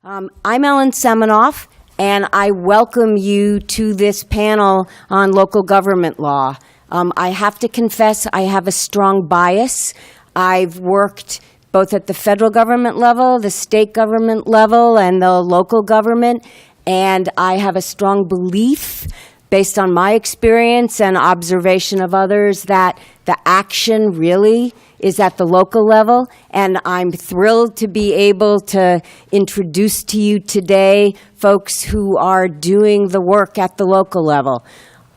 I'm Ellen Semonoff, and I welcome you to this panel on local government law. I have to confess I have a strong bias. I've worked both at the federal government level, the state government level, and the local government, and I have a strong belief, based on my experience and observation of others, that the action really is at the local level, and I'm thrilled to be able to introduce to you today folks who are doing the work at the local level.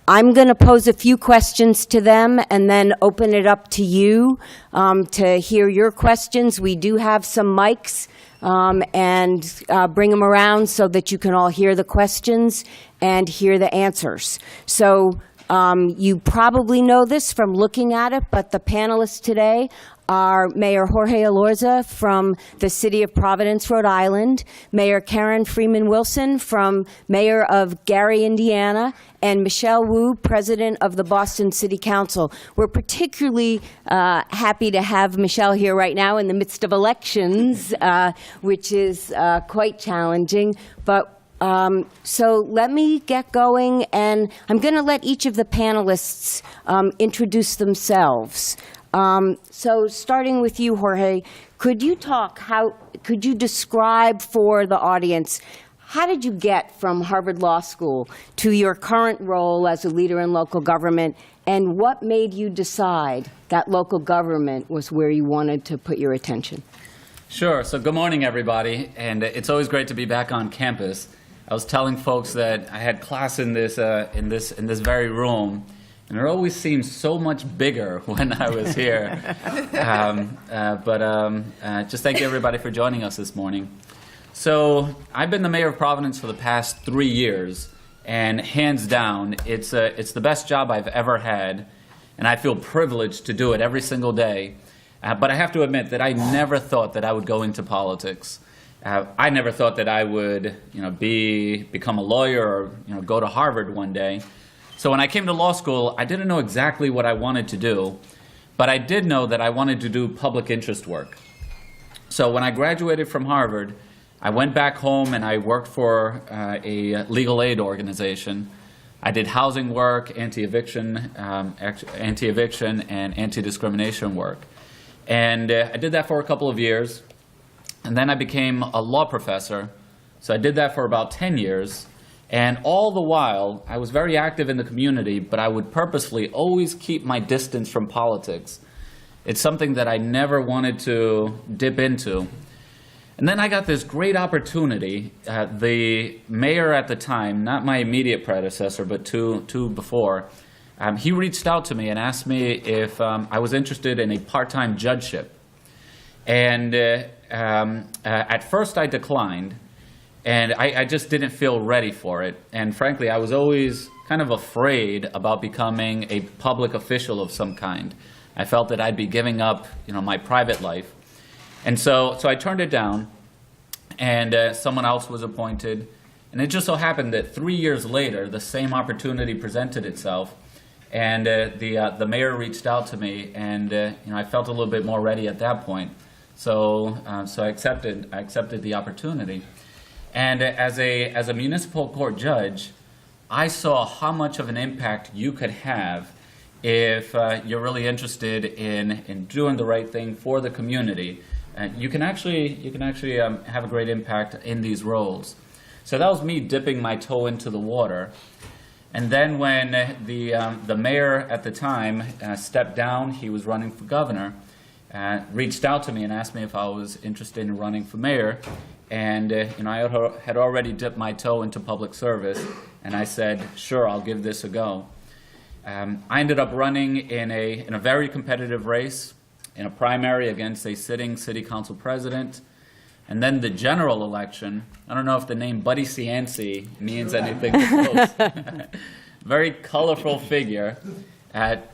I'm going to pose a few questions to them and then open it up to you to hear your questions. We do have some mics, and bring them around so that you can all hear the questions and hear the answers. So you probably know this from looking at it, but the panelists today are Mayor Jorge Elorza from the city of Providence, Rhode Island, Mayor Freeman Wilson from Mayor of Gary, Indiana, and Michelle Wu, President of the Boston City Council. We're particularly happy to have Michelle here right now in the midst of elections, which is quite challenging. But so let me get going, and I'm going to let each of the panelists introduce themselves. So starting with you, Jorge, could you describe for the audience, how did you get from Harvard Law School to your current role as a leader in local government, and what made you decide that local government was where you wanted to put your attention? Sure. So good morning, everybody, and it's always great to be back on campus. I was telling folks that I had class in this very room, and it always seemed so much bigger when I was here. Just thank you, everybody, for joining us this morning. So I've been the mayor of Providence for the past 3 years, and hands down, it's the best job I've ever had, and I feel privileged to do it every single day. But I have to admit that I never thought that I would go into politics. I never thought that I would, become a lawyer or, go to Harvard one day. So when I came to law school, I didn't know exactly what I wanted to do, but I did know that I wanted to do public interest work. So when I graduated from Harvard, I went back home and I worked for a legal aid organization. I did housing work, anti-eviction and anti-discrimination work. And I did that for a couple of years. And then I became a law professor. So I did that for about 10 years. And all the while, I was very active in the community, but I would purposefully always keep my distance from politics. It's something that I never wanted to dip into. And then I got this great opportunity. The mayor at the time, not my immediate predecessor, but two before, he reached out to me and asked me if I was interested in a part-time judgeship. And at first I declined, and I just didn't feel ready for it. And frankly, I was always kind of afraid about becoming a public official of some kind. I felt that I'd be giving up, my private life. And so I turned it down, and someone else was appointed. And it just so happened that 3 years later, the same opportunity presented itself. And the mayor reached out to me, and I felt a little bit more ready at that point. So I accepted the opportunity. And as a municipal court judge, I saw how much of an impact you could have if you're really interested in doing the right thing for the community. You can actually have a great impact in these roles. So that was me dipping my toe into the water. And then when the mayor at the time stepped down, he was running for governor, reached out to me and asked me if I was interested in running for mayor. And I had already dipped my toe into public service, and I said, sure, I'll give this a go. I ended up running in a very competitive race, in a primary against a sitting city council president. And then the general election, I don't know if the name Buddy Cianci means anything to folks. Very colorful figure.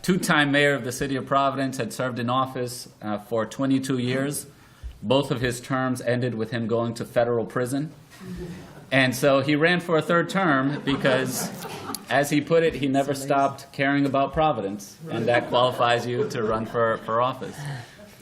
Two-time mayor of the city of Providence, had served in office for 22 years. Both of his terms ended with him going to federal prison. And so he ran for a third term because, as he put it, he never stopped caring about Providence, and that qualifies you to run for office.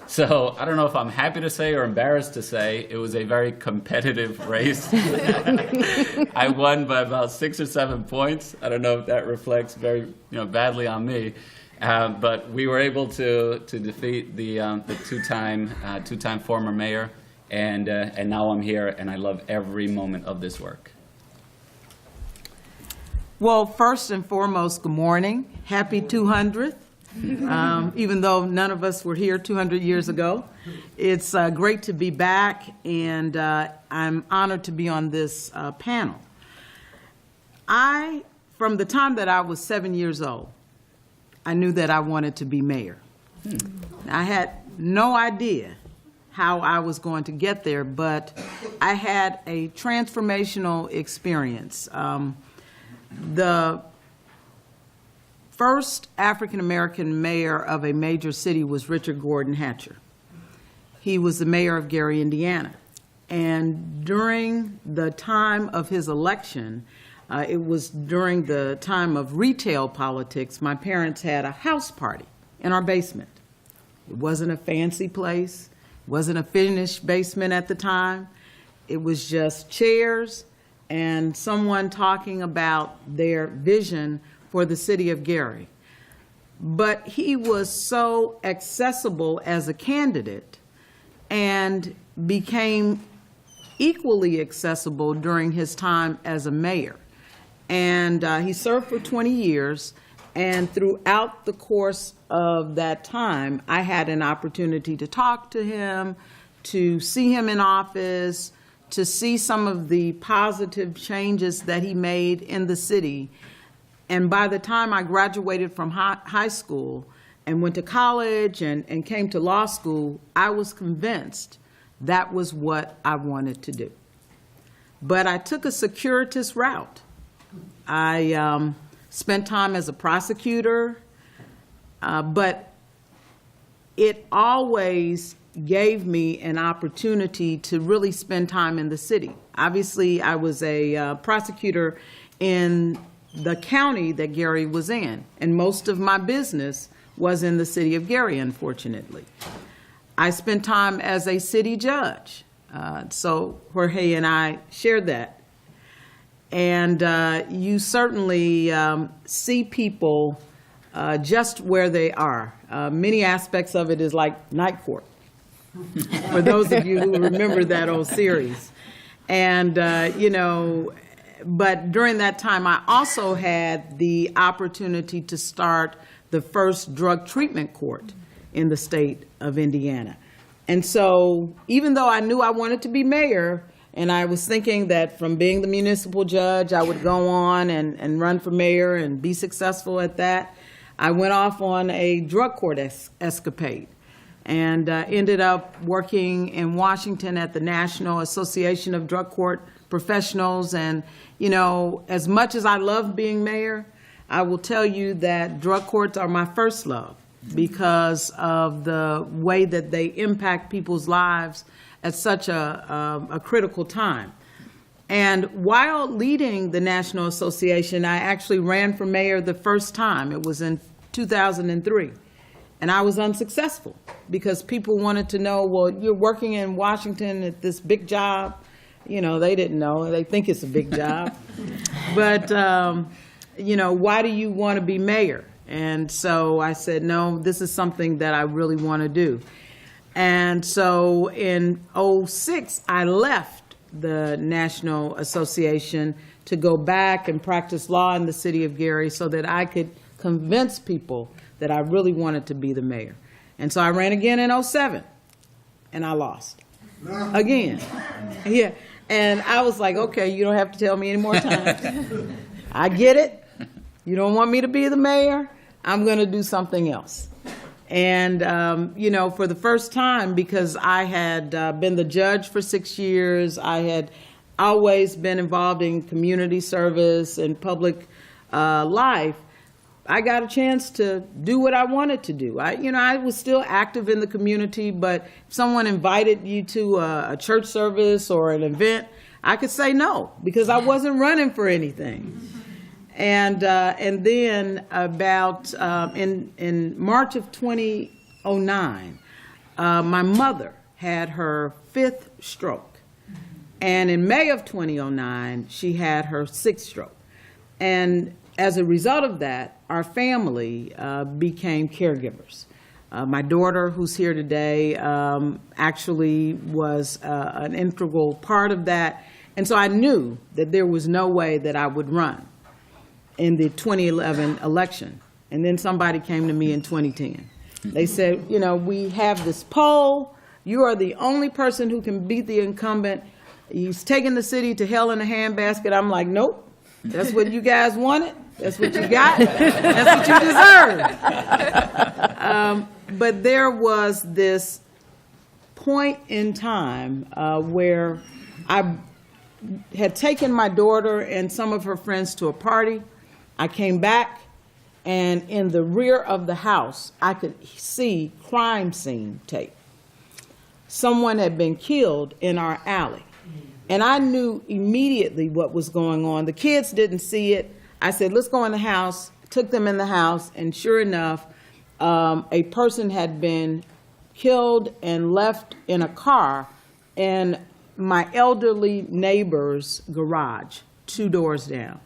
So I don't know if I'm happy to say or embarrassed to say it was a very competitive race. I won by about 6 or 7 points. I don't know if that reflects very badly on me, but we were able to defeat the two-time former mayor, and now I'm here, and I love every moment of this work. Well, first and foremost, good morning. Happy 200th. Even though none of us were here 200 years ago. It's great to be back, and I'm honored to be on this panel. From the time that I was 7 years old, I knew that I wanted to be mayor. I had no idea how I was going to get there, but I had a transformational experience. The first African-American mayor of a major city was Richard Gordon Hatcher. He was the mayor of Gary, Indiana. And during the time of his election, it was during the time of retail politics, my parents had a house party in our basement. It wasn't a fancy place. It wasn't a finished basement at the time. It was just chairs and someone talking about their vision for the city of Gary. But he was so accessible as a candidate and became equally accessible during his time as a mayor. And he served for 20 years, and throughout the course of that time, I had an opportunity to talk to him, to see him in office, to see some of the positive changes that he made in the city. And by the time I graduated from high school and went to college and came to law school, I was convinced that was what I wanted to do. But I took a circuitous route. I spent time as a prosecutor, but it always gave me an opportunity to really spend time in the city. Obviously, I was a prosecutor in the county that Gary was in, and most of my business was in the city of Gary, unfortunately. I spent time as a city judge, so Jorge and I shared that. And you certainly see people just where they are. Many aspects of it is like night court, for those of you who remember that old series. And, but during that time, I also had the opportunity to start the first drug treatment court in the state of Indiana. And so even though I knew I wanted to be mayor, and I was thinking that from being the municipal judge, I would go on and run for mayor and be successful at that, I went off on a drug court escapade and ended up working in Washington at the National Association of Drug Court Professionals. And, as much as I love being mayor, I will tell you that drug courts are my first love because of the way that they impact people's lives at such a critical time. And while leading the National Association, I actually ran for mayor the first time. It was in 2003. And I was unsuccessful because people wanted to know, well, you're working in Washington at this big job. They didn't know. They think it's a big job. But, why do you want to be mayor? And so I said, no, this is something that I really want to do. And so in 2006, I left the National Association to go back and practice law in the city of Gary so that I could convince people that I really wanted to be the mayor. And so I ran again in 2007, and I lost again. Yeah. And I was like, okay, you don't have to tell me any more times. I get it. You don't want me to be the mayor? I'm going to do something else. And, for the first time, because I had been the judge for 6 years, I had always been involved in community service and public life, I got a chance to do what I wanted to do. I was still active in the community, but if someone invited you to a church service or an event, I could say no because I wasn't running for anything. And then about in March of 2009, my mother had her 5th stroke. And in May of 2009, she had her 6th stroke. And as a result of that, our family became caregivers. My daughter, who's here today, actually was an integral part of that. And so I knew that there was no way that I would run in the 2011 election. And then somebody came to me in 2010. They said, you know, we have this poll. You are the only person who can beat the incumbent. He's taking the city to hell in a handbasket. I'm like, nope. That's what you guys wanted. That's what you got. That's what you deserve. But there was this point in time where I had taken my daughter and some of her friends to a party. I came back, and in the rear of the house, I could see crime scene tape. Someone had been killed in our alley. And I knew immediately what was going on. The kids didn't see it. I said, let's go in the house, took them in the house, and sure enough, a person had been killed and left in a car in my elderly neighbor's garage, 2 doors down.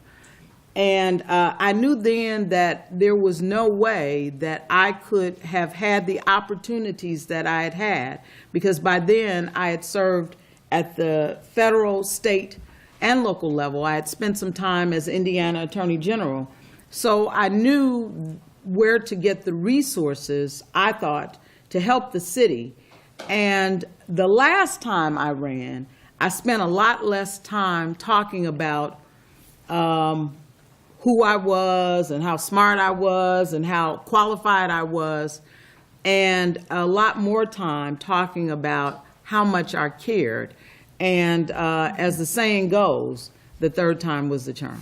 And I knew then that there was no way that I could have had the opportunities that I had had, because by then I had served at the federal, state, and local level. I had spent some time as Indiana Attorney General. So I knew where to get the resources, I thought, to help the city. And the last time I ran, I spent a lot less time talking about who I was and how smart I was and how qualified I was, and a lot more time talking about how much I cared. And as the saying goes, the third time was the charm.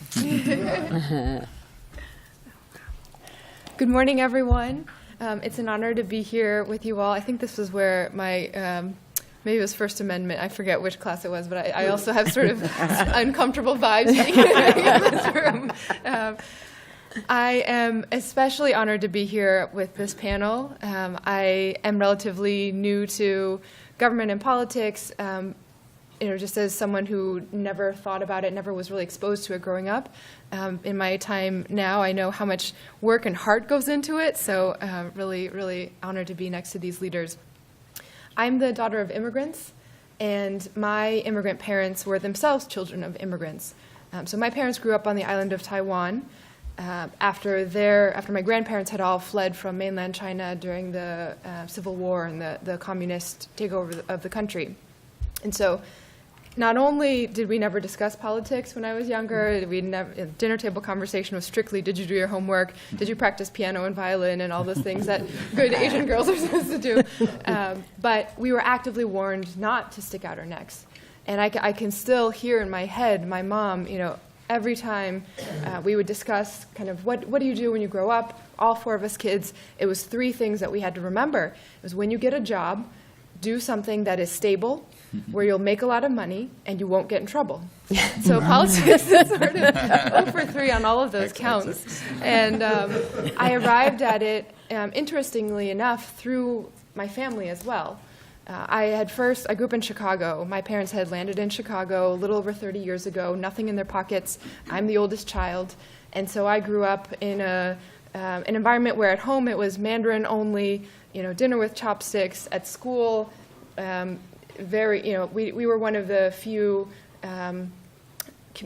Good morning, everyone. It's an honor to be here with you all. I think this was where my, maybe it was First Amendment, I forget which class it was, but I also have sort of uncomfortable vibes being in this room. I am especially honored to be here with this panel. I am relatively new to government and politics, just as someone who never thought about it, never was really exposed to it growing up. In my time now, I know how much work and heart goes into it, so really, really honored to be next to these leaders. I'm the daughter of immigrants, and my immigrant parents were themselves children of immigrants. So my parents grew up on the island of Taiwan after my grandparents had all fled from mainland China during the Civil War and the communist takeover of the country. And so not only did we never discuss politics when I was younger, dinner table conversation was strictly, did you do your homework? Did you practice piano and violin and all those things that good Asian girls are supposed to do? But we were actively warned not to stick out our necks. And I can still hear in my head my mom, every time we would discuss kind of what do you do when you grow up, all 4 of us kids, it was 3 things that we had to remember. It was when you get a job, do something that is stable, where you'll make a lot of money and you won't get in trouble. So politics is sort of 0 for 3 on all of those counts. And I arrived at it, interestingly enough, through my family as well. I grew up in Chicago. My parents had landed in Chicago a little over 30 years ago, nothing in their pockets. I'm the oldest child. And so I grew up in an environment where at home it was Mandarin only, dinner with chopsticks. At school, we were one of the few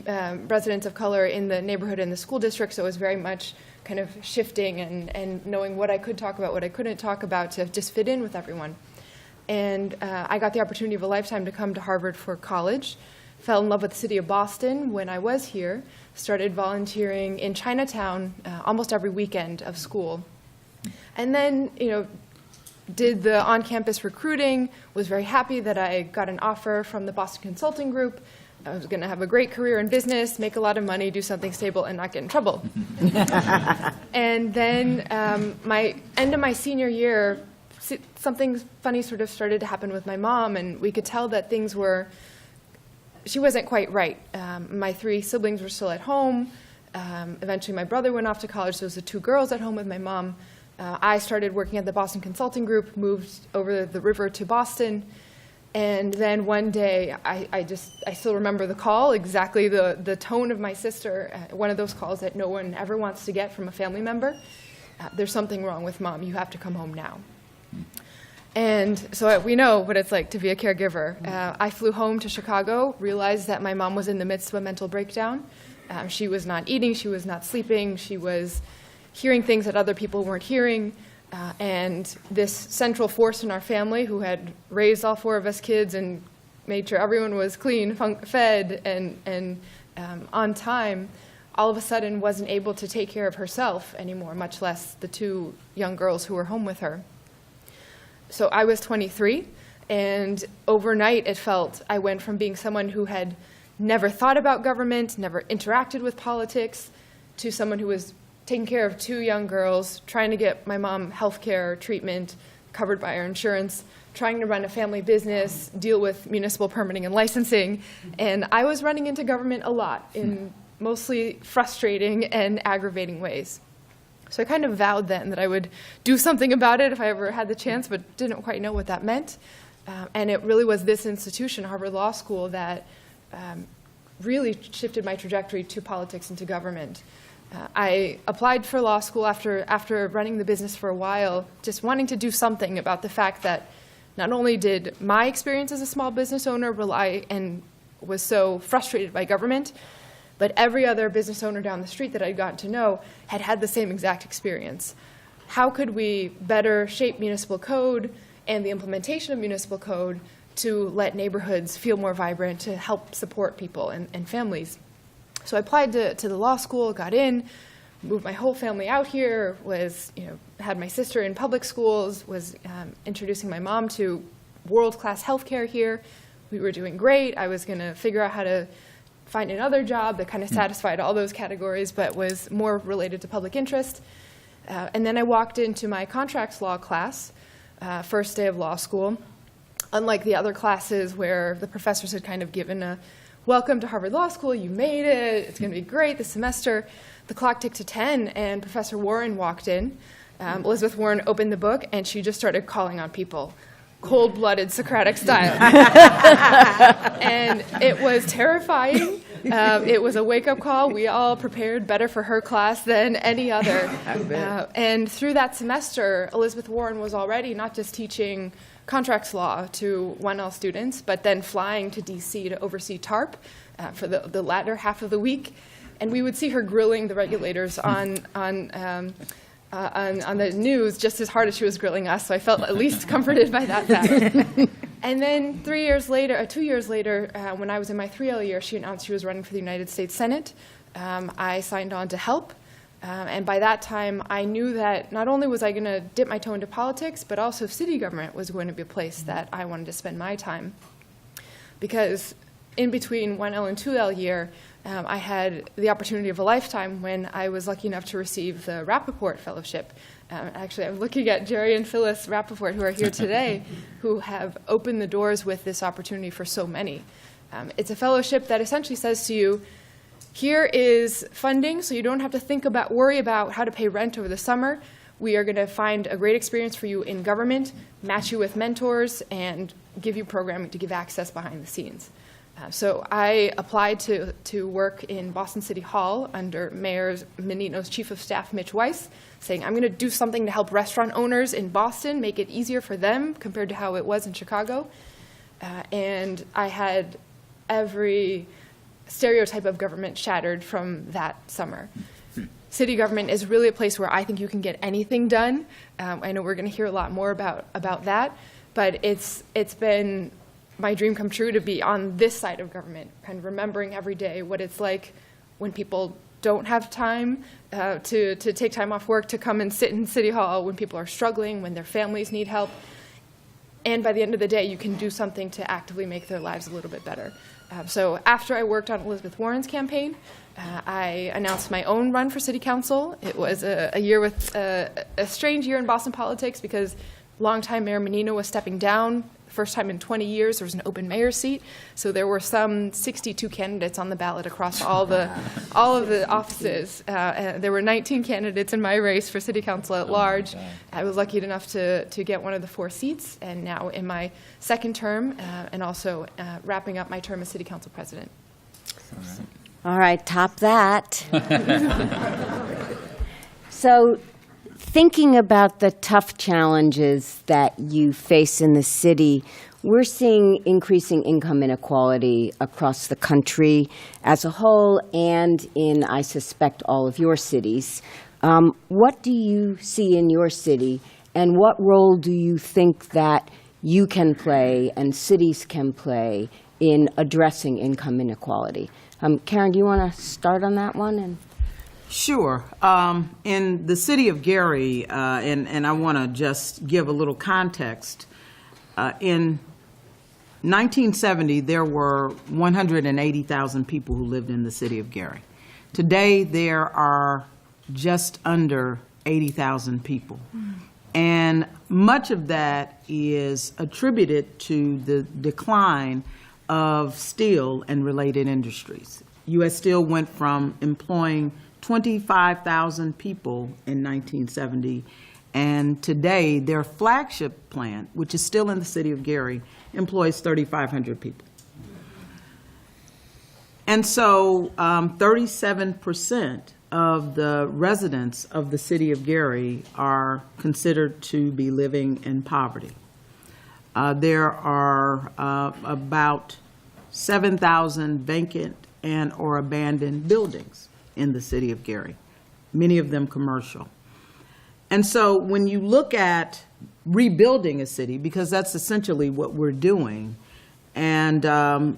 residents of color in the neighborhood and the school district, so it was very much kind of shifting and knowing what I could talk about, what I couldn't talk about to just fit in with everyone. And I got the opportunity of a lifetime to come to Harvard for college, fell in love with the city of Boston when I was here, started volunteering in Chinatown almost every weekend of school. And then, did the on-campus recruiting, was very happy that I got an offer from the Boston Consulting Group. I was going to have a great career in business, make a lot of money, do something stable, and not get in trouble. And then end of my senior year, something funny sort of started to happen with my mom, and we could tell that she wasn't quite right. My 3 siblings were still at home. Eventually my brother went off to college, so it was the 2 girls at home with my mom. I started working at the Boston Consulting Group, moved over the river to Boston, and then one day I still remember the call, exactly the tone of my sister, one of those calls that no one ever wants to get from a family member. There's something wrong with Mom, you have to come home now. And so we know what it's like to be a caregiver. I flew home to Chicago, realized that my mom was in the midst of a mental breakdown. She was not eating, she was not sleeping, she was hearing things that other people weren't hearing. And this central force in our family who had raised all 4 of us kids and made sure everyone was clean, fed, and on time, all of a sudden wasn't able to take care of herself anymore, much less the 2 young girls who were home with her. So I was 23, and overnight it felt I went from being someone who had never thought about government, never interacted with politics, to someone who was taking care of 2 young girls, trying to get my mom health care treatment covered by our insurance, trying to run a family business, deal with municipal permitting and licensing. And I was running into government a lot in mostly frustrating and aggravating ways. So I kind of vowed then that I would do something about it if I ever had the chance, but didn't quite know what that meant. And it really was this institution, Harvard Law School, that really shifted my trajectory to politics and to government. I applied for law school after running the business for a while, just wanting to do something about the fact that not only did my experience as a small business owner rely and was so frustrated by government, but every other business owner down the street that I'd gotten to know had had the same exact experience. How could we better shape municipal code and the implementation of municipal code to let neighborhoods feel more vibrant, to help support people and families? So I applied to the law school, got in, moved my whole family out here, had my sister in public schools, was introducing my mom to world-class healthcare here. We were doing great. I was going to figure out how to find another job that kind of satisfied all those categories, but was more related to public interest. And then I walked into my contracts law class, first day of law school. Unlike the other classes where the professors had kind of given a welcome to Harvard Law School, you made it, it's going to be great this semester, the clock ticked to 10 and Professor Warren walked in. Elizabeth Warren opened the book and she just started calling on people, cold-blooded Socratic style. And it was terrifying. It was a wake-up call. We all prepared better for her class than any other. And through that semester, Elizabeth Warren was already not just teaching contracts law to 1L students, but then flying to DC to oversee TARP for the latter half of the week. And we would see her grilling the regulators on the news just as hard as she was grilling us, so I felt at least comforted by that fact. And then 2 years later, when I was in my 3L year, she announced she was running for the United States Senate. I signed on to help, and by that time, I knew that not only was I going to dip my toe into politics, but also city government was going to be a place that I wanted to spend my time. Because in between 1L and 2L year, I had the opportunity of a lifetime when I was lucky enough to receive the Rappaport Fellowship. Actually, I'm looking at Jerry and Phyllis Rappaport, who are here today, who have opened the doors with this opportunity for so many. It's a fellowship that essentially says to you, here is funding, so you don't have to worry about how to pay rent over the summer. We are going to find a great experience for you in government, match you with mentors, and give you programming to give access behind the scenes. So I applied to work in Boston City Hall under Mayor Menino's Chief of Staff, Mitch Weiss, saying I'm going to do something to help restaurant owners in Boston, make it easier for them compared to how it was in Chicago. And I had every stereotype of government shattered from that summer. City government is really a place where I think you can get anything done. I know we're going to hear a lot more about that, but it's been my dream come true to be on this side of government, kind of remembering every day what it's like when people don't have time to take time off work to come and sit in City Hall, when people are struggling, when their families need help. And by the end of the day, you can do something to actively make their lives a little bit better. So after I worked on Elizabeth Warren's campaign, I announced my own run for city council. It was a year with a strange year in Boston politics because longtime Mayor Menino was stepping down first time in 20 years, there was an open mayor seat. So there were some 62 candidates on the ballot across all of the offices. There were 19 candidates in my race for city council at large. I was lucky enough to get one of the 4 seats, and now in my second term, and also wrapping up my term as city council president. All right, top that. So, thinking about the tough challenges that you face in the city, we're seeing increasing income inequality across the country as a whole and in, I suspect, all of your cities. What do you see in your city, and what role do you think that you can play and cities can play in addressing income inequality? Karen, do you want to start on that one? Sure. In the city of Gary, and I want to just give a little context, in 1970, there were 180,000 people who lived in the city of Gary. Today, there are just under 80,000 people. And much of that is attributed to the decline of steel and related industries. U.S. Steel went from employing 25,000 people in 1970, and today their flagship plant, which is still in the city of Gary, employs 3,500 people. And so 37% of the residents of the city of Gary are considered to be living in poverty. There are about 7,000 vacant and or abandoned buildings in the city of Gary, many of them commercial. And so when you look at rebuilding a city, because that's essentially what we're doing, and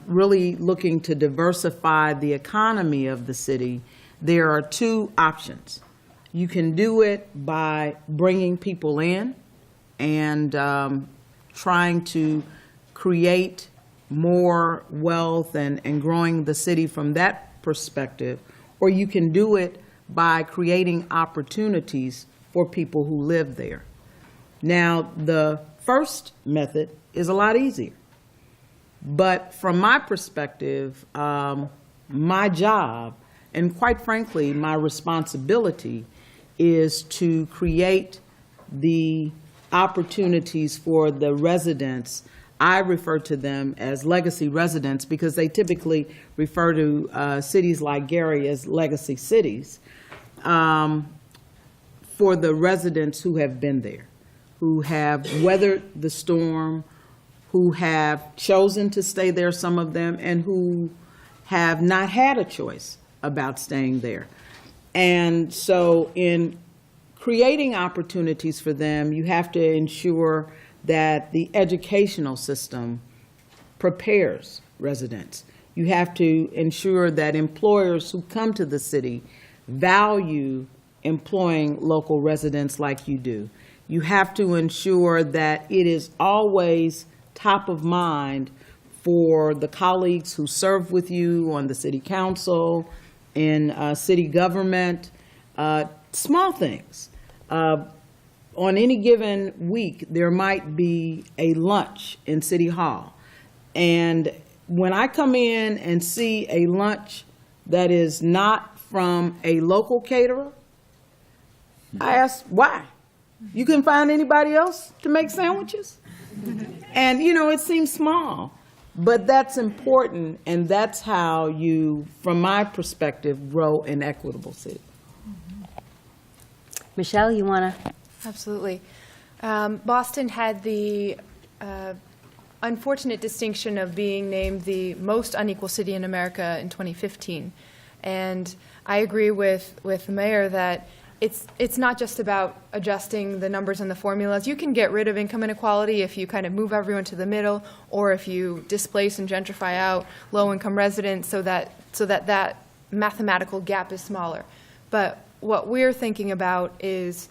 really looking to diversify the economy of the city, there are 2 options. You can do it by bringing people in and trying to create more wealth and growing the city from that perspective, or you can do it by creating opportunities for people who live there. Now, the first method is a lot easier. But from my perspective, my job, and quite frankly, my responsibility, is to create the opportunities for the residents. I refer to them as legacy residents because they typically refer to cities like Gary as legacy cities, for the residents who have been there, who have weathered the storm, who have chosen to stay there, some of them, and who have not had a choice about staying there. And so in creating opportunities for them, you have to ensure that the educational system prepares residents. You have to ensure that employers who come to the city value employing local residents like you do. You have to ensure that it is always top of mind for the colleagues who serve with you on the city council, in city government, small things. On any given week, there might be a lunch in City Hall. And when I come in and see a lunch that is not from a local caterer, I ask, why? You couldn't find anybody else to make sandwiches? And, you know, it seems small, but that's important, and that's how you, from my perspective, grow an equitable city. Michelle, you want to? Absolutely. Boston had the unfortunate distinction of being named the most unequal city in America in 2015. And I agree with the mayor that it's not just about adjusting the numbers and the formulas. You can get rid of income inequality if you kind of move everyone to the middle, or if you displace and gentrify out low-income residents so that mathematical gap is smaller. But what we're thinking about is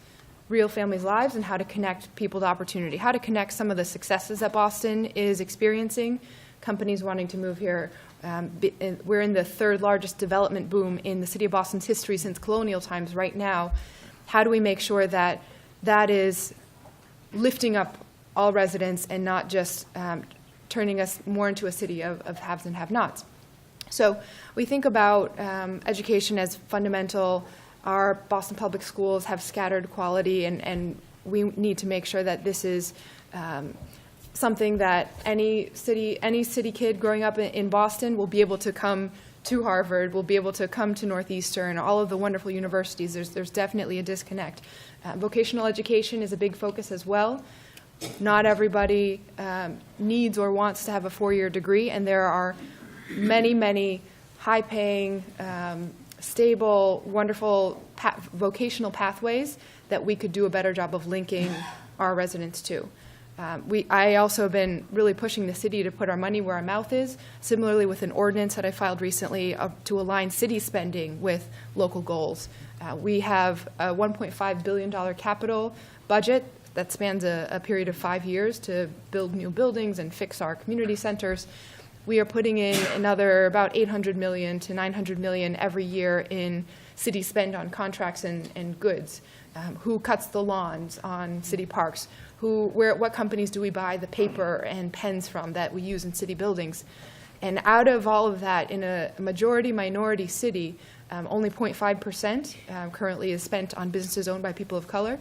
real families' lives and how to connect people to opportunity, how to connect some of the successes that Boston is experiencing, companies wanting to move here. We're in the 3rd largest development boom in the city of Boston's history since colonial times right now. How do we make sure that that is lifting up all residents and not just turning us more into a city of haves and have-nots. So we think about education as fundamental. Our Boston Public Schools have scattered quality, and we need to make sure that this is something that any city kid growing up in Boston will be able to come to Harvard, will be able to come to Northeastern, all of the wonderful universities. There's definitely a disconnect. Vocational education is a big focus as well. Not everybody needs or wants to have a 4-year degree, and there are many, many high-paying, stable, wonderful vocational pathways that we could do a better job of linking our residents to. I also have been really pushing the city to put our money where our mouth is, similarly with an ordinance that I filed recently to align city spending with local goals. We have a $1.5 billion capital budget that spans a period of 5 years to build new buildings and fix our community centers. We are putting in another about $800 million to $900 million every year in city spend on contracts and goods. Who cuts the lawns on city parks? What companies do we buy the paper and pens from that we use in city buildings? And out of all of that, in a majority-minority city, only 0.5% currently is spent on businesses owned by people of color.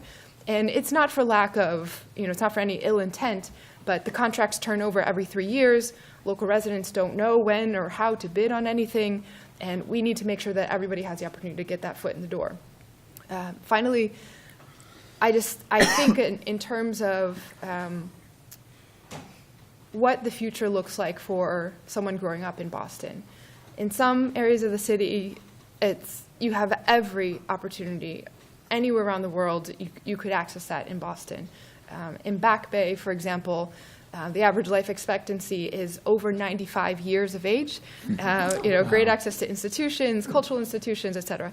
And it's not for lack of, it's not for any ill intent, but the contracts turn over every 3 years. Local residents don't know when or how to bid on anything, and we need to make sure that everybody has the opportunity to get that foot in the door. Finally, I think in terms of what the future looks like for someone growing up in Boston. In some areas of the city, you have every opportunity. Anywhere around the world, you could access that in Boston. In Back Bay, for example, the average life expectancy is over 95 years of age. Great access to institutions, cultural institutions, et cetera.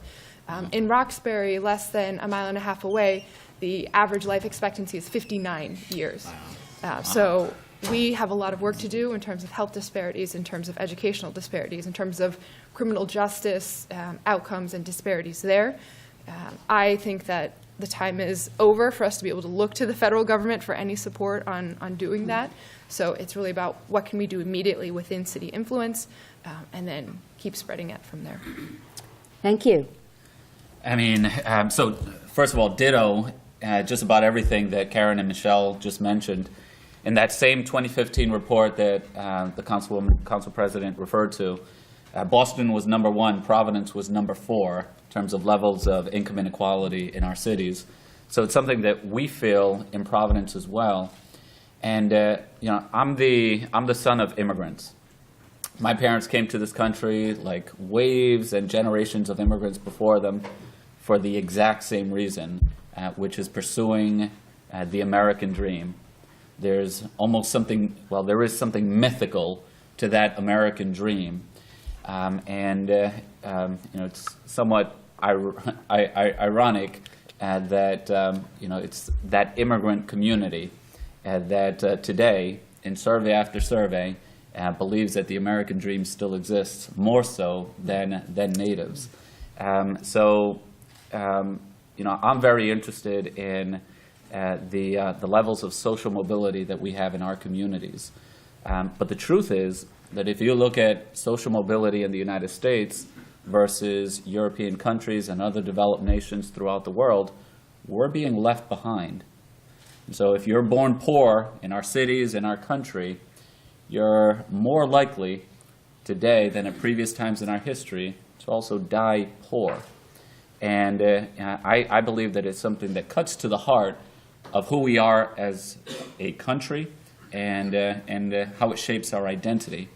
In Roxbury, less than a mile and a half away, the average life expectancy is 59 years. So we have a lot of work to do in terms of health disparities, in terms of educational disparities, in terms of criminal justice outcomes and disparities there. I think that the time is over for us to be able to look to the federal government for any support on doing that. So it's really about what can we do immediately within city influence, and then keep spreading it from there. Thank you. I mean, so first of all, ditto just about everything that Karen and Michelle just mentioned. In that same 2015 report that the council president referred to, Boston was number 1, Providence was number 4 in terms of levels of income inequality in our cities. So it's something that we feel in Providence as well. And I'm the son of immigrants. My parents came to this country like waves and generations of immigrants before them for the exact same reason, which is pursuing the American dream. There's almost something, there is something mythical to that American dream. It's somewhat ironic that, it's that immigrant community that today, in survey after survey, believes that the American dream still exists more so than natives. I'm very interested in the levels of social mobility that we have in our communities. But the truth is that if you look at social mobility in the United States versus European countries and other developed nations throughout the world, we're being left behind. And so if you're born poor in our cities, in our country, you're more likely today than at previous times in our history to also die poor. And I believe that it's something that cuts to the heart of who we are as a country and how it shapes our identity.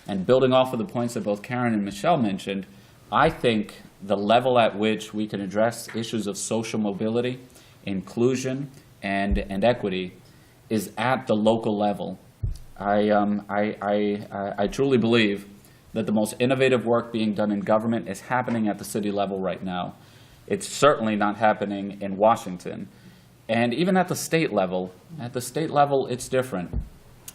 And building off of the points that both Karen and Michelle mentioned, I think the level at which we can address issues of social mobility, inclusion, and equity is at the local level. I truly believe that the most innovative work being done in government is happening at the city level right now. It's certainly not happening in Washington. And even at the state level, it's different.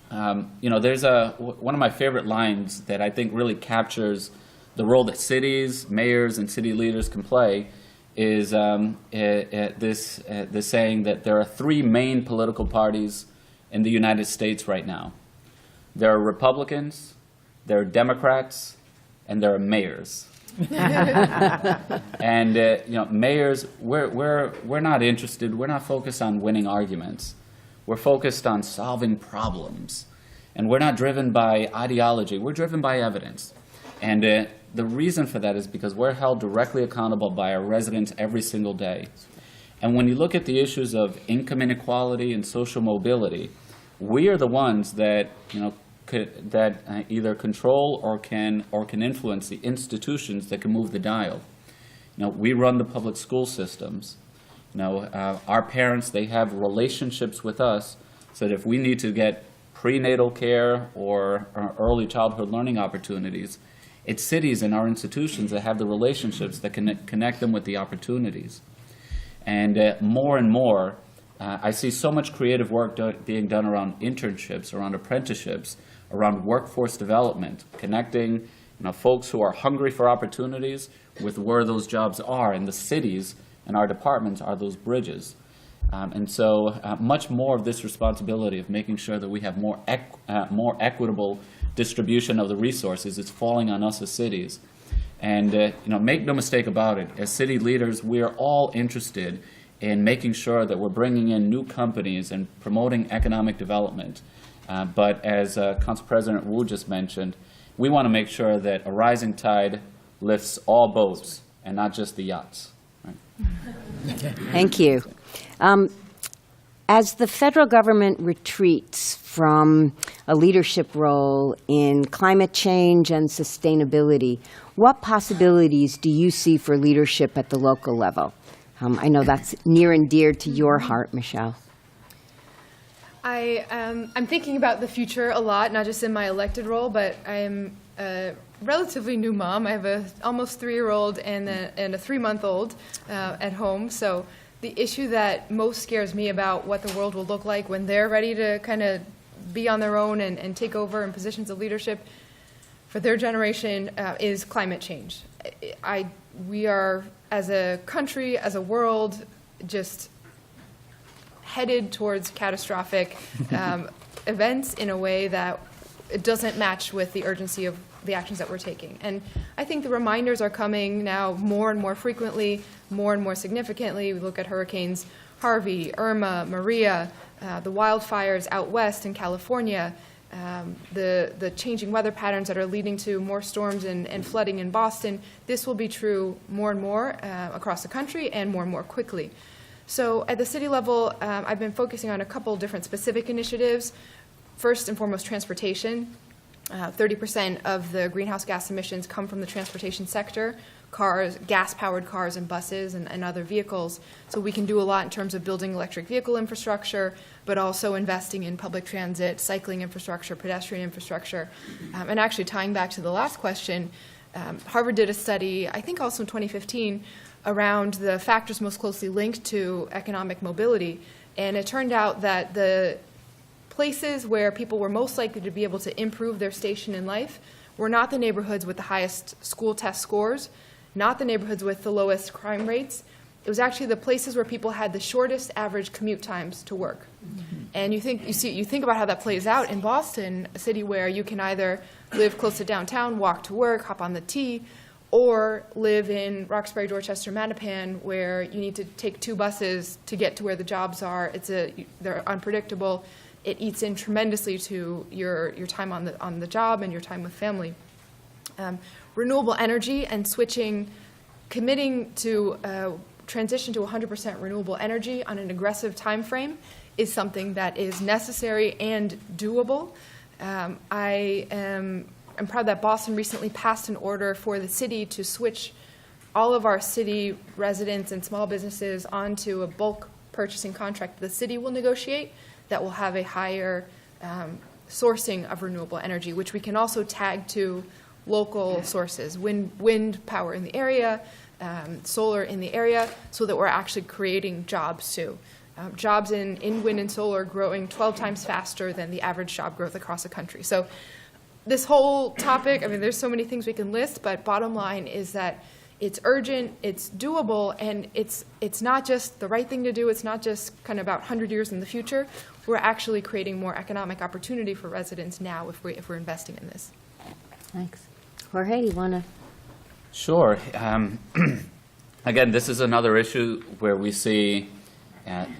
There's one of my favorite lines that I think really captures the role that cities, mayors, and city leaders can play is this saying that there are 3 main political parties in the United States right now. There are Republicans, there are Democrats, and there are mayors. And mayors, we're not interested. We're not focused on winning arguments. We're focused on solving problems, and we're not driven by ideology. We're driven by evidence. And the reason for that is because we're held directly accountable by our residents every single day. And when you look at the issues of income inequality and social mobility, we are the ones that either control or can influence the institutions that can move the dial. We run the public school systems. Our parents, they have relationships with us so that if we need to get prenatal care or early childhood learning opportunities, it's cities and our institutions that have the relationships that can connect them with the opportunities. And more, I see so much creative work being done around internships, around apprenticeships, around workforce development, connecting folks who are hungry for opportunities with where those jobs are, and the cities and our departments are those bridges. And so much more of this responsibility of making sure that we have more equitable distribution of the resources is falling on us as cities. And make no mistake about it, as city leaders, we are all interested in making sure that we're bringing in new companies and promoting economic development. But as Council President Wu just mentioned, we want to make sure that a rising tide lifts all boats and not just the yachts. Right? Thank you. As the federal government retreats from a leadership role in climate change and sustainability, what possibilities do you see for leadership at the local level? I know that's near and dear to your heart, Michelle. I'm thinking about the future a lot, not just in my elected role, but I'm a relatively new mom. I have a almost 3-year-old and a 3-month-old at home. So the issue that most scares me about what the world will look like when they're ready to kind of be on their own and take over in positions of leadership for their generation is climate change. We are, as a country, as a world, just headed towards catastrophic events in a way that it doesn't match with the urgency of the actions that we're taking. And I think the reminders are coming now more and more frequently, more and more significantly. We look at hurricanes Harvey, Irma, Maria, the wildfires out west in California, the changing weather patterns that are leading to more storms and flooding in Boston. This will be true more and more across the country and more quickly. So at the city level, I've been focusing on a couple different specific initiatives. First and foremost, transportation. 30% of the greenhouse gas emissions come from the transportation sector, cars, gas-powered cars and buses and other vehicles. So we can do a lot in terms of building electric vehicle infrastructure, but also investing in public transit, cycling infrastructure, pedestrian infrastructure. And actually tying back to the last question, Harvard did a study, I think also in 2015, around the factors most closely linked to economic mobility. And it turned out that the places where people were most likely to be able to improve their station in life were not the neighborhoods with the highest school test scores, not the neighborhoods with the lowest crime rates. It was actually the places where people had the shortest average commute times to work. Mm-hmm. And you think about how that plays out in Boston, a city where you can either live close to downtown, walk to work, hop on the T, or live in Roxbury, Dorchester, Mattapan, where you need to take 2 buses to get to where the jobs are. They're unpredictable. It eats in tremendously to your time on the job and your time with family. Renewable energy and committing to transition to 100% renewable energy on an aggressive time frame is something that is necessary and doable. I'm proud that Boston recently passed an order for the city to switch all of our city residents and small businesses onto a bulk purchasing contract the city will negotiate that will have a higher sourcing of renewable energy, which we can also tag to local sources, wind power in the area, solar in the area, so that we're actually creating jobs too. Jobs in wind and solar growing 12 times faster than the average job growth across the country. So this whole topic, there's so many things we can list, but bottom line is that it's urgent, it's doable, and it's not just the right thing to do. It's not just kind of about 100 years in the future. We're actually creating more economic opportunity for residents now if we're investing in this. Thanks. Jorge, you want to? Sure. Again, this is another issue where we see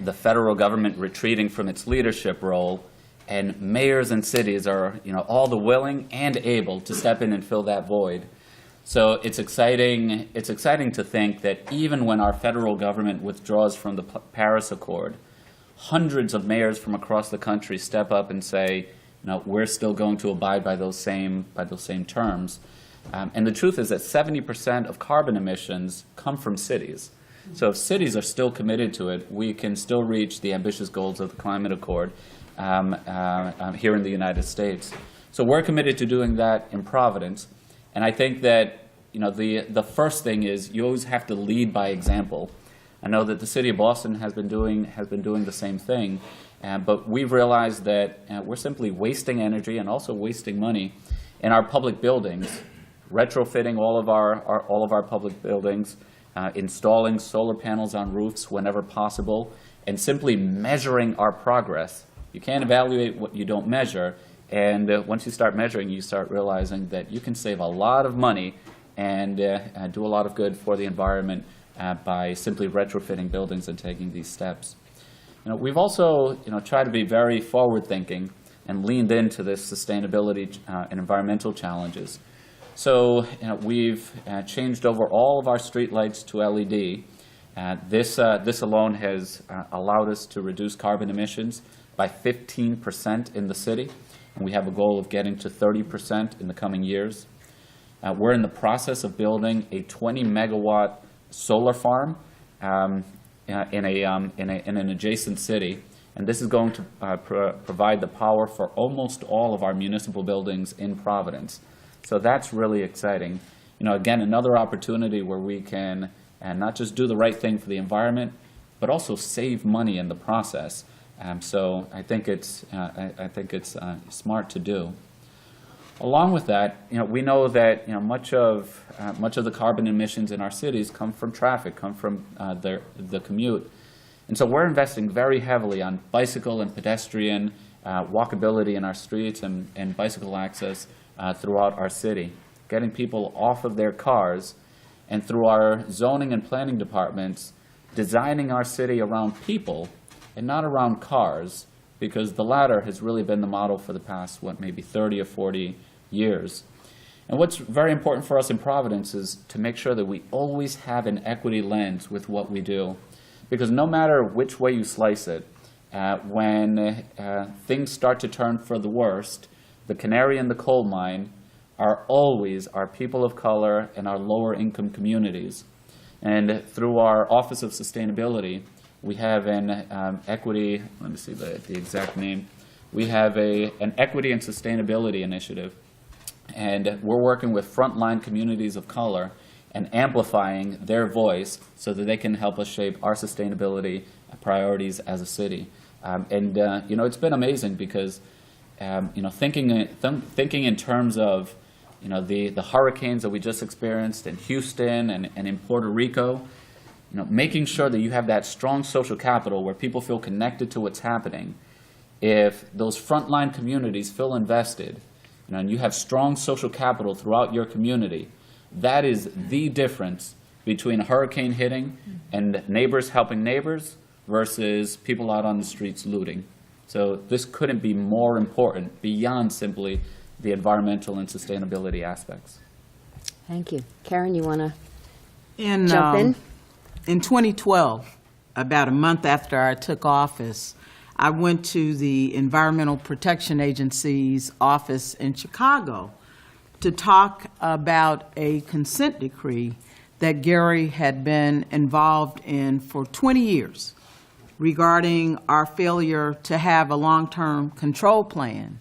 the federal government retreating from its leadership role, and mayors and cities are, all the willing and able to step in and fill that void. So it's exciting to think that even when our federal government withdraws from the Paris Accord, hundreds of mayors from across the country step up and say, we're still going to abide by those same terms. And the truth is that 70% of carbon emissions come from cities. So if cities are still committed to it, we can still reach the ambitious goals of the Climate Accord here in the United States. So we're committed to doing that in Providence. And I think that the first thing is you always have to lead by example. I know that the city of Boston has been doing the same thing, but we've realized that we're simply wasting energy and also wasting money in our public buildings, retrofitting all of our public buildings, installing solar panels on roofs whenever possible, and simply measuring our progress. You can't evaluate what you don't measure. And once you start measuring, you start realizing that you can save a lot of money and do a lot of good for the environment by simply retrofitting buildings and taking these steps. We've also tried to be very forward-thinking and leaned into this sustainability and environmental challenges. So we've changed over all of our streetlights to LED. This alone has allowed us to reduce carbon emissions by 15% in the city. And we have a goal of getting to 30% in the coming years. We're in the process of building a 20-megawatt solar farm in an adjacent city, and this is going to provide the power for almost all of our municipal buildings in Providence. So that's really exciting. Again, another opportunity where we can not just do the right thing for the environment, but also save money in the process. So I think it's smart to do. Along with that, we know that much of the carbon emissions in our cities come from traffic, come from the commute, and so we're investing very heavily on bicycle and pedestrian walkability in our streets and bicycle access throughout our city, getting people off of their cars, and through our zoning and planning departments, designing our city around people and not around cars, because the latter has really been the model for the past, maybe 30 or 40 years. And what's very important for us in Providence is to make sure that we always have an equity lens with what we do. Because no matter which way you slice it, when things start to turn for the worst, the canary in the coal mine are always our people of color and our lower income communities. And through our Office of Sustainability, we have an equity, let me see the exact name. We have an equity and sustainability initiative, and we're working with frontline communities of color and amplifying their voice so that they can help us shape our sustainability priorities as a city. It's been amazing because thinking in terms of the hurricanes that we just experienced in Houston and in Puerto Rico, making sure that you have that strong social capital where people feel connected to what's happening. If those frontline communities feel invested, and you have strong social capital throughout your community, that is the difference between a hurricane hitting and neighbors helping neighbors versus people out on the streets looting. So this couldn't be more important beyond simply the environmental and sustainability aspects. Thank you. Karen, you want to In jump in? In 2012, about a month after I took office, I went to the Environmental Protection Agency's office in Chicago to talk about a consent decree that Gary had been involved in for 20 years regarding our failure to have a long-term control plan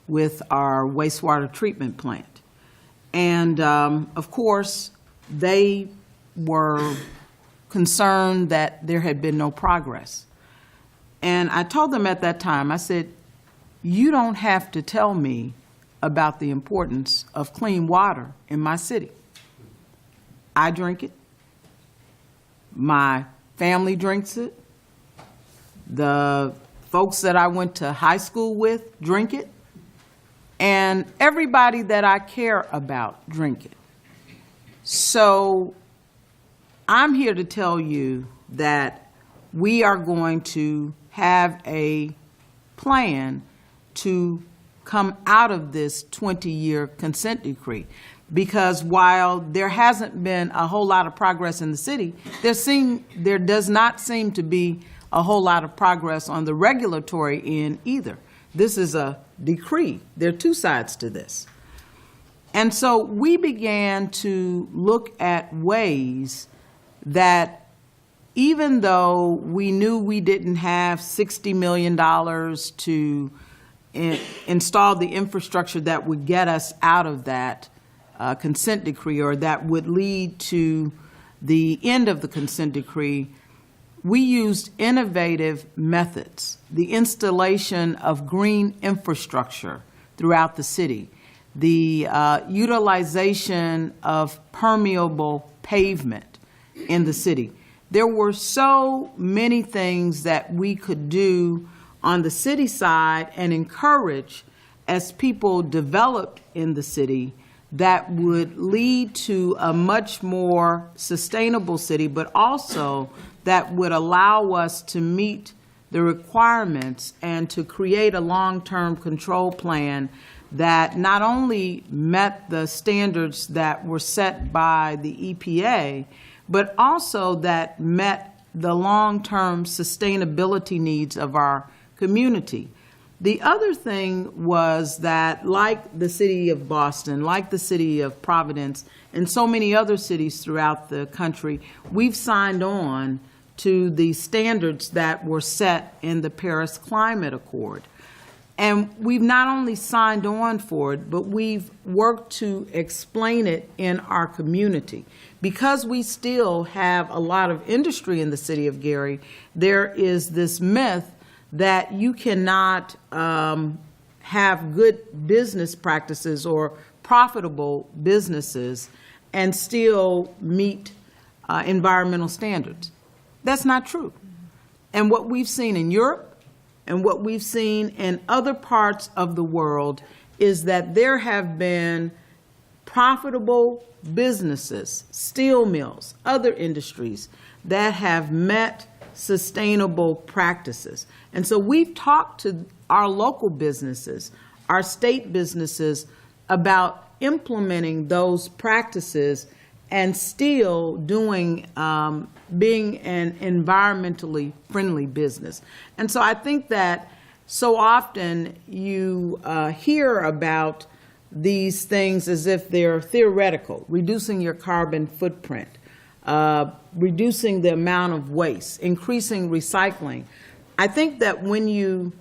with our wastewater treatment plant. And of course, they were concerned that there had been no progress. And I told them at that time, I said, you don't have to tell me about the importance of clean water in my city. I drink it. My family drinks it. The folks that I went to high school with drink it. And everybody that I care about drink it. So I'm here to tell you that we are going to have a plan to come out of this 20-year consent decree. Because while there hasn't been a whole lot of progress in the city, there does not seem to be a whole lot of progress on the regulatory end either. This is a decree. There are two sides to this. And so we began to look at ways that even though we knew we didn't have $60 million to install the infrastructure that would get us out of that consent decree, or that would lead to the end of the consent decree, we used innovative methods, the installation of green infrastructure throughout the city, the utilization of permeable pavement in the city. There were so many things that we could do on the city side and encourage as people developed in the city that would lead to a much more sustainable city, but also that would allow us to meet the requirements and to create a long-term control plan that not only met the standards that were set by the EPA, but also that met the long-term sustainability needs of our community. The other thing was that, like the city of Boston, like the city of Providence, and so many other cities throughout the country, we've signed on to the standards that were set in the Paris Climate Accord. And we've not only signed on for it, but we've worked to explain it in our community. Because we still have a lot of industry in the city of Gary, there is this myth that you cannot have good business practices or profitable businesses and still meet environmental standards. That's not true. And what we've seen in Europe and what we've seen in other parts of the world is that there have been profitable businesses, steel mills, other industries that have met sustainable practices. And so we've talked to our local businesses, our state businesses, about implementing those practices and still doing, being an environmentally friendly business. And so I think that so often you hear about these things as if they're theoretical, reducing your carbon footprint, reducing the amount of waste, increasing recycling. I think that when you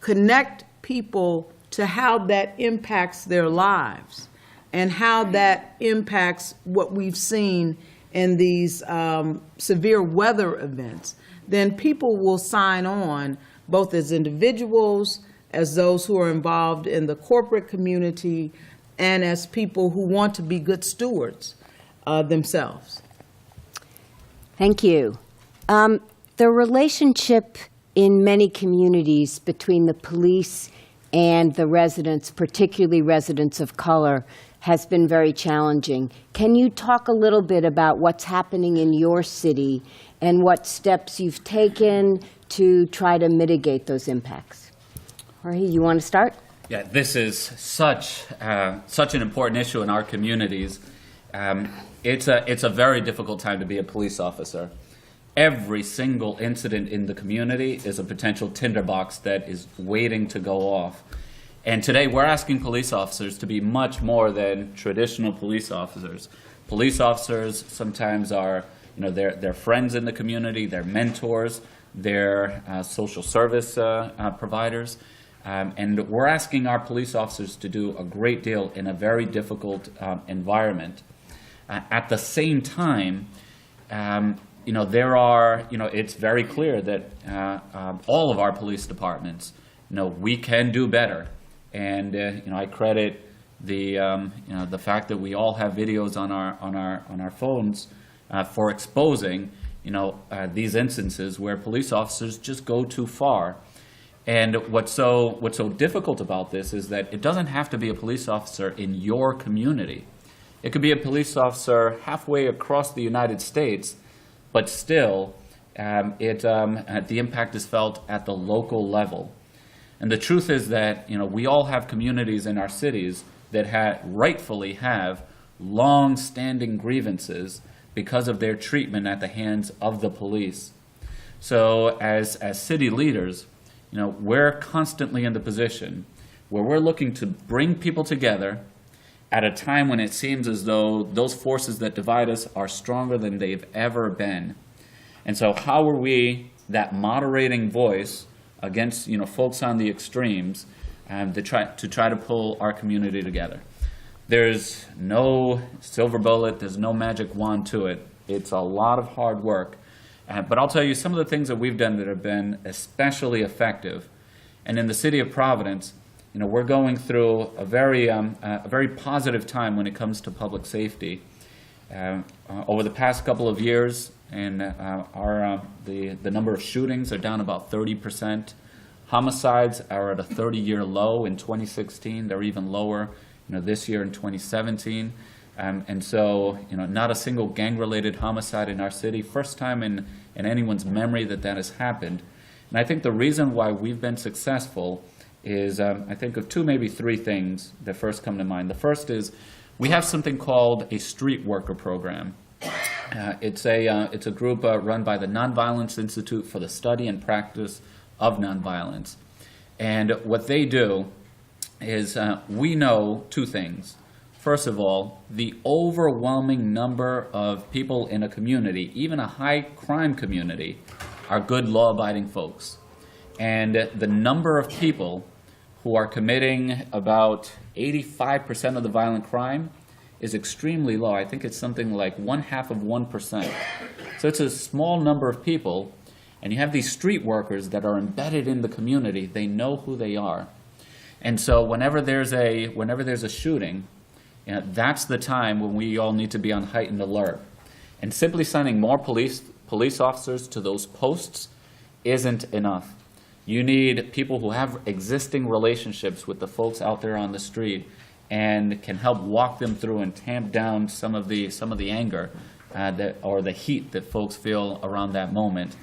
connect people to how that impacts their lives and how that impacts what we've seen in these severe weather events, then people will sign on, both as individuals, as those who are involved in the corporate community, and as people who want to be good stewards themselves. Thank you. The relationship in many communities between the police and the residents, particularly residents of color, has been very challenging. Can you talk a little bit about what's happening in your city and what steps you've taken to try to mitigate those impacts? Jorge, you want to start? Yeah, this is such an important issue in our communities. It's a very difficult time to be a police officer. Every single incident in the community is a potential tinderbox that is waiting to go off. And today we're asking police officers to be much more than traditional police officers. Police officers sometimes are, they're friends in the community, they're mentors, they're social service providers. And we're asking our police officers to do a great deal in a very difficult environment. At the same time, it's very clear that all of our police departments, we can do better. And, I credit the fact that we all have videos on our phones for exposing these instances where police officers just go too far. And what's so difficult about this is that it doesn't have to be a police officer in your community. It could be a police officer halfway across the United States, but still, the impact is felt at the local level. And the truth is that we all have communities in our cities that rightfully have long-standing grievances because of their treatment at the hands of the police. So as city leaders, we're constantly in the position where we're looking to bring people together at a time when it seems as though those forces that divide us are stronger than they've ever been. And so how are we that moderating voice against folks on the extremes to try to pull our community together? There's no silver bullet, there's no magic wand to it. It's a lot of hard work. But I'll tell you some of the things that we've done that have been especially effective. And in the city of Providence, we're going through a very positive time when it comes to public safety. Over the past couple of years, and the number of shootings are down about 30%. Homicides are at a 30-year low in 2016. They're even lower, this year in 2017. And so, not a single gang-related homicide in our city. First time in anyone's memory that has happened. And I think the reason why we've been successful is, I think of two, maybe three things that first come to mind. The first is we have something called a street worker program. It's a group run by the Nonviolence Institute for the Study and Practice of Nonviolence. And what they do is we know two things. First of all, the overwhelming number of people in a community, even a high crime community, are good law-abiding folks. And the number of people who are committing about 85% of the violent crime is extremely low. I think it's something like 0.5%. So it's a small number of people, and you have these street workers that are embedded in the community. They know who they are. And so whenever there's a shooting, that's the time when we all need to be on heightened alert. And simply sending more police officers to those posts isn't enough. You need people who have existing relationships with the folks out there on the street and can help walk them through and tamp down some of the anger or the heat that folks feel around that moment.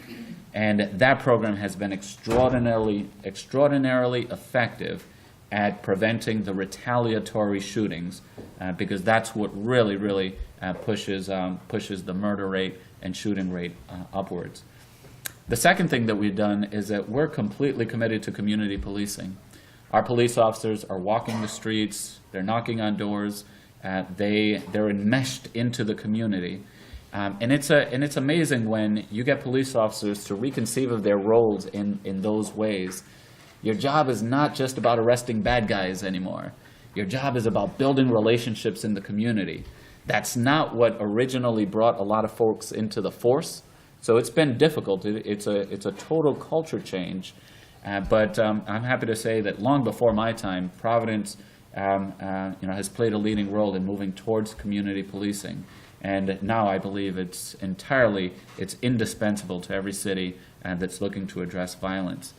And that program has been extraordinarily effective at preventing the retaliatory shootings, because that's what really pushes the murder rate and shooting rate upwards. The second thing that we've done is that we're completely committed to community policing. Our police officers are walking the streets, they're knocking on doors, they're enmeshed into the community. And it's amazing when you get police officers to reconceive of their roles in those ways. Your job is not just about arresting bad guys anymore. Your job is about building relationships in the community. That's not what originally brought a lot of folks into the force. So it's been difficult. It's a total culture change. But I'm happy to say that long before my time, Providence has played a leading role in moving towards community policing. And now I believe it's indispensable to every city that's looking to address violence.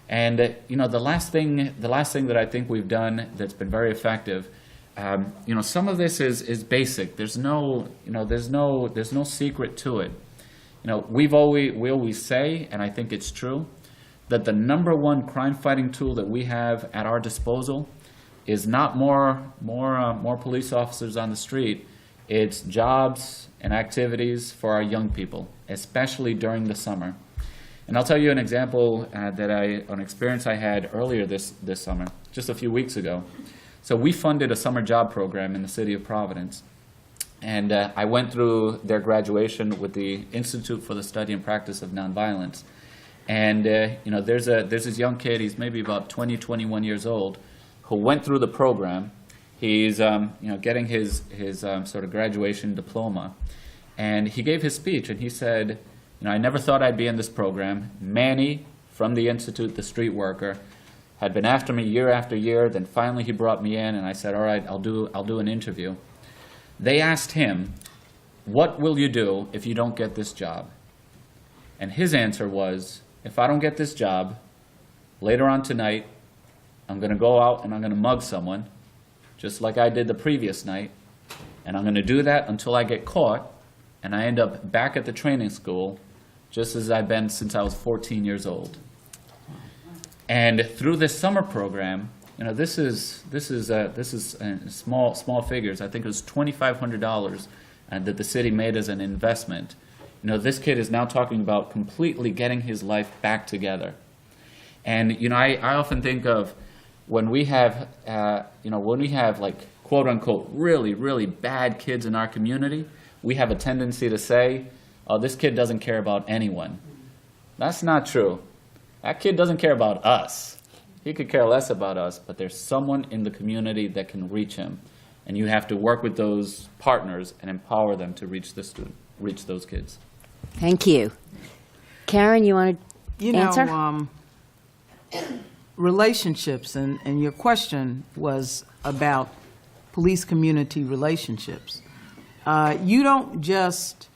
And the last thing that I think we've done that's been very effective, some of this is basic. There's no secret to it. We always say, and I think it's true, that the number one crime-fighting tool that we have at our disposal is not more police officers on the street. It's jobs and activities for our young people, especially during the summer. And I'll tell you an example an experience I had earlier this summer, just a few weeks ago. So we funded a summer job program in the city of Providence. And I went through their graduation with the Institute for the Study and Practice of Nonviolence. And there's this young kid, he's maybe about 20, 21 years old, who went through the program. He's getting his sort of graduation diploma. And he gave his speech, and he said, I never thought I'd be in this program. Manny from the Institute, the street worker, had been after me year after year. Then finally he brought me in, and I said, all right, I'll do an interview. They asked him, what will you do if you don't get this job? And his answer was, if I don't get this job, later on tonight, I'm going to go out and I'm going to mug someone, just like I did the previous night, and I'm going to do that until I get caught, and I end up back at the training school, just as I've been since I was 14 years old. And through this summer program, this is small figures. I think it was $2,500 that the city made as an investment. This kid is now talking about completely getting his life back together. And I often think of when we have like quote unquote really, really bad kids in our community, we have a tendency to say, oh, this kid doesn't care about anyone. That's not true. That kid doesn't care about us. He could care less about us, but there's someone in the community that can reach him. And you have to work with those partners and empower them to reach those kids. Thank you. Karen, you want to answer? Relationships, and your question was about police-community relationships. You don't just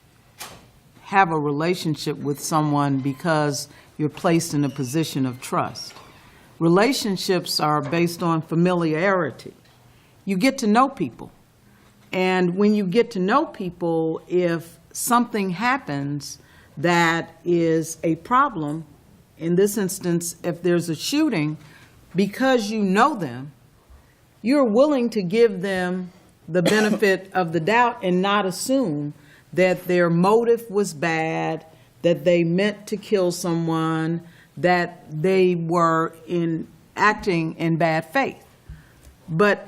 have a relationship with someone because you're placed in a position of trust. Relationships are based on familiarity. You get to know people. And when you get to know people, if something happens that is a problem, in this instance, if there's a shooting, because you know them, you're willing to give them the benefit of the doubt and not assume that their motive was bad, that they meant to kill someone, that they were acting in bad faith. But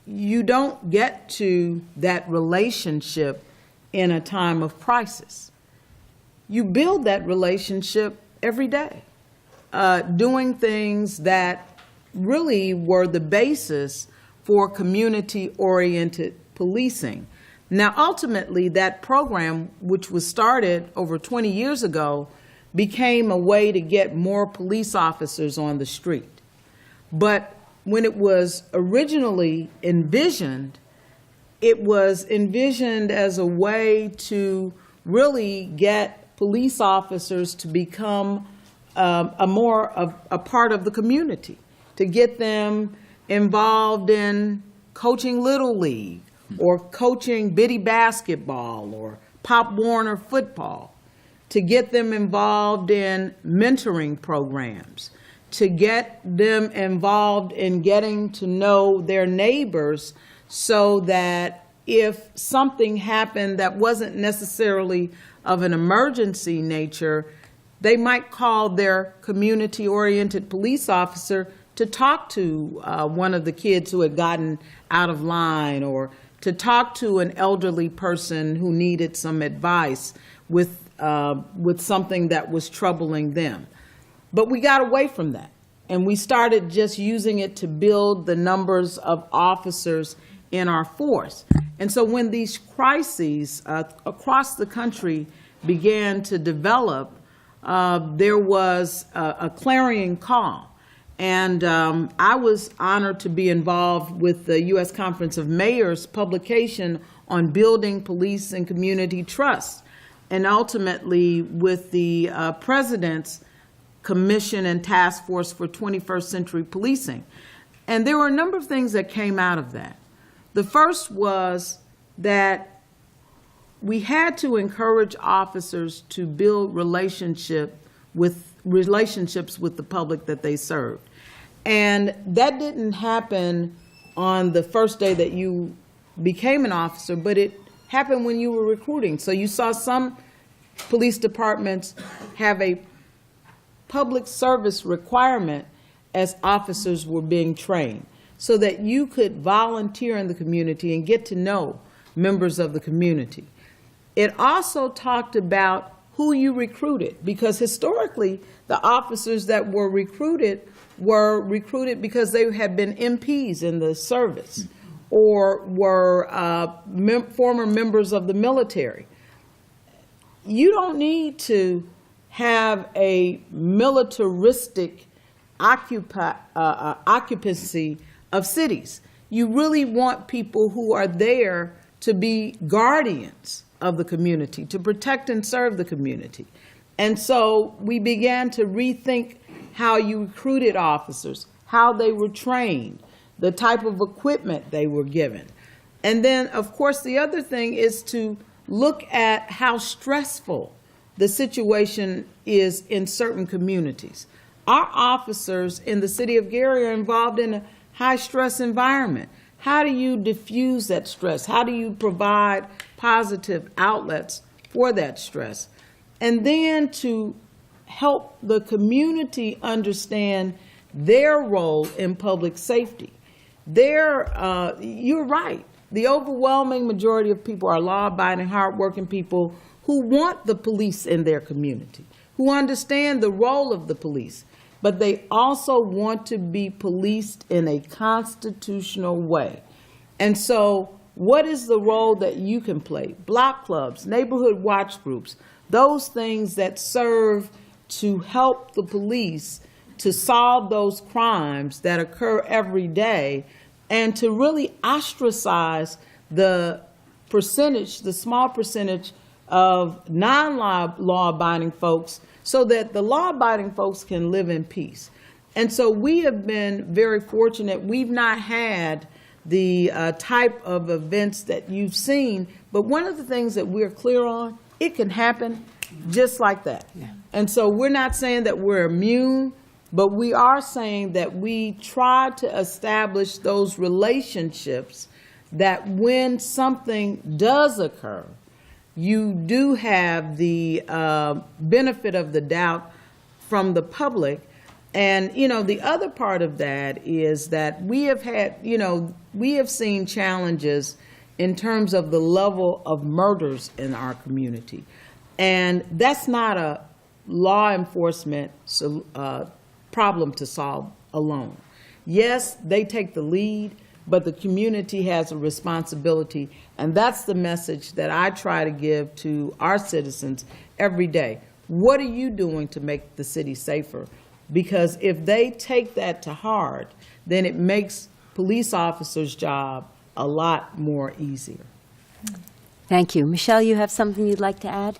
you don't get to that relationship in a time of crisis. You build that relationship every day, doing things that really were the basis for community-oriented policing. Now, ultimately, that program, which was started over 20 years ago, became a way to get more police officers on the street. But when it was originally envisioned, it was envisioned as a way to really get police officers to become a part of the community, to get them involved in coaching Little League or coaching Biddy basketball or Pop Warner football, to get them involved in mentoring programs, to get them involved in getting to know their neighbors so that if something happened that wasn't necessarily of an emergency nature, they might call their community-oriented police officer to talk to one of the kids who had gotten out of line, or to talk to an elderly person who needed some advice with something that was troubling them. But we got away from that, and we started just using it to build the numbers of officers in our force. And so when these crises across the country began to develop, there was a clarion call. And I was honored to be involved with the U.S. Conference of Mayors publication on building police and community trust, and ultimately with the President's Commission and Task Force for 21st Century Policing. And there were a number of things that came out of that. The first was that we had to encourage officers to build relationships with the public that they served. And that didn't happen on the first day that you became an officer, but it happened when you were recruiting. So you saw some police departments have a public service requirement as officers were being trained, so that you could volunteer in the community and get to know members of the community. It also talked about who you recruited, because historically the officers that were recruited because they had been MPs in the service or were former members of the military. You don't need to have a militaristic occupancy of cities. You really want people who are there to be guardians of the community, to protect and serve the community. And so we began to rethink how you recruited officers, how they were trained, the type of equipment they were given. And then, of course, the other thing is to look at how stressful the situation is in certain communities. Our officers in the city of Gary are involved in a high-stress environment. How do you diffuse that stress? How do you provide positive outlets for that stress? And then to help the community understand their role in public safety. You're right. The overwhelming majority of people are law-abiding, hardworking people who want the police in their community, who understand the role of the police, but they also want to be policed in a constitutional way. And so what is the role that you can play? Block clubs, neighborhood watch groups, those things that serve to help the police to solve those crimes that occur every day and to really ostracize the percentage, the small percentage of non-law-abiding folks so that the law-abiding folks can live in peace. And so we have been very fortunate. We've not had the type of events that you've seen, but one of the things that we're clear on, it can happen just like that. Yeah. And so we're not saying that we're immune, but we are saying that we try to establish those relationships that when something does occur, you do have the benefit of the doubt from the public. And, the other part of that is that we have had, we have seen challenges in terms of the level of murders in our community. And that's not a law enforcement problem to solve alone. Yes, they take the lead, but the community has a responsibility, and that's the message that I try to give to our citizens every day. What are you doing to make the city safer? Because if they take that to heart, then it makes police officers' job a lot more easier. Thank you. Michelle, you have something you'd like to add?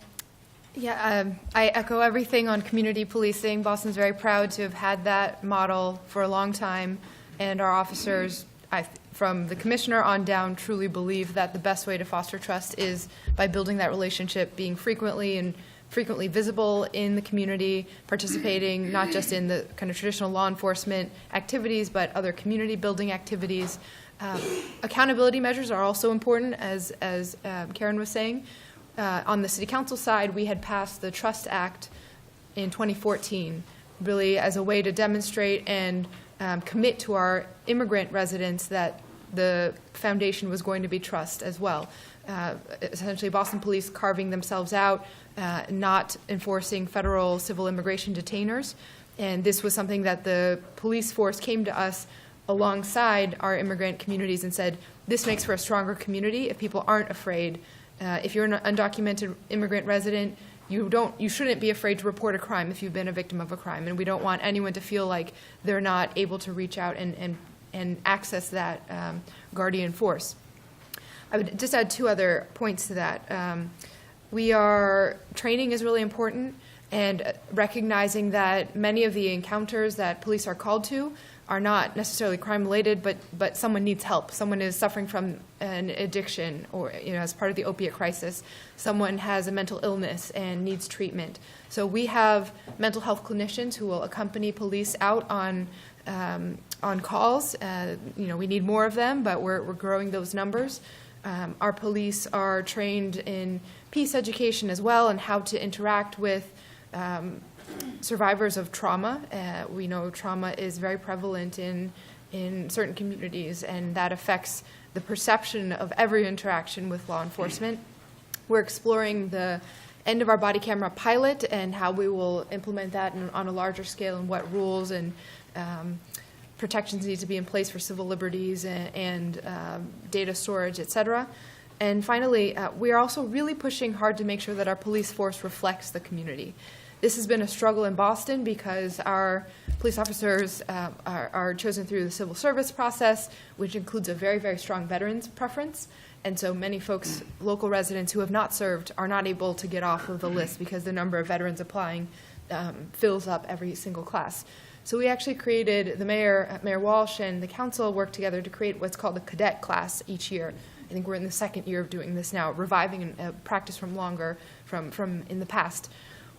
Yeah, I echo everything on community policing. Boston's very proud to have had that model for a long time, and our officers, from the commissioner on down, truly believe that the best way to foster trust is by building that relationship, being frequently visible in the community, participating not just in the kind of traditional law enforcement activities, but other community building activities. Accountability measures are also important, as Karen was saying. On the city council side, we had passed the Trust Act in 2014, really as a way to demonstrate and commit to our immigrant residents that the foundation was going to be trust as well. Essentially, Boston police carving themselves out, not enforcing federal civil immigration detainers. And this was something that the police force came to us alongside our immigrant communities and said, this makes for a stronger community if people aren't afraid. If you're an undocumented immigrant resident, you shouldn't be afraid to report a crime if you've been a victim of a crime. And we don't want anyone to feel like they're not able to reach out and access that guardian force. I would just add two other points to that. Training is really important, and recognizing that many of the encounters that police are called to are not necessarily crime-related, but someone needs help. Someone is suffering from an addiction, or as part of the opiate crisis. Someone has a mental illness and needs treatment. So we have mental health clinicians who will accompany police out on calls. We need more of them, but we're growing those numbers. Our police are trained in peace education as well, and how to interact with survivors of trauma. We know trauma is very prevalent in certain communities, and that affects the perception of every interaction with law enforcement. We're exploring the end of our body camera pilot and how we will implement that on a larger scale, and what rules and protections need to be in place for civil liberties and data storage, et cetera. And finally, we are also really pushing hard to make sure that our police force reflects the community. This has been a struggle in Boston because our police officers are chosen through the civil service process, which includes a very, very strong veterans preference. And so many folks, local residents who have not served, are not able to get off of the list because the number of veterans applying fills up every single class. So we actually created, Mayor Walsh and the council worked together to create what's called a cadet class each year. I think we're in the second year of doing this now, reviving a practice from in the past,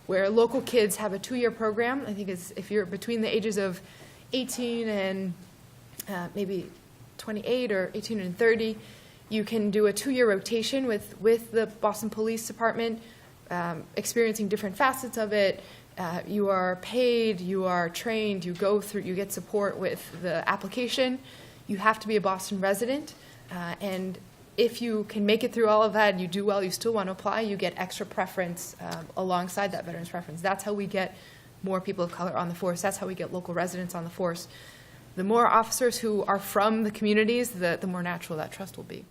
where local kids have a 2-year program. I think it's, if you're between the ages of 18 and maybe 28 or 18 and 30, you can do a 2-year rotation with the Boston Police Department, experiencing different facets of it. You are paid, you are trained, you go through, you get support with the application. You have to be a Boston resident, and if you can make it through all of that and you do well, you still want to apply, you get extra preference alongside that veterans preference. That's how we get more people of color on the force. That's how we get local residents on the force. The more officers who are from the communities, the more natural that trust will be.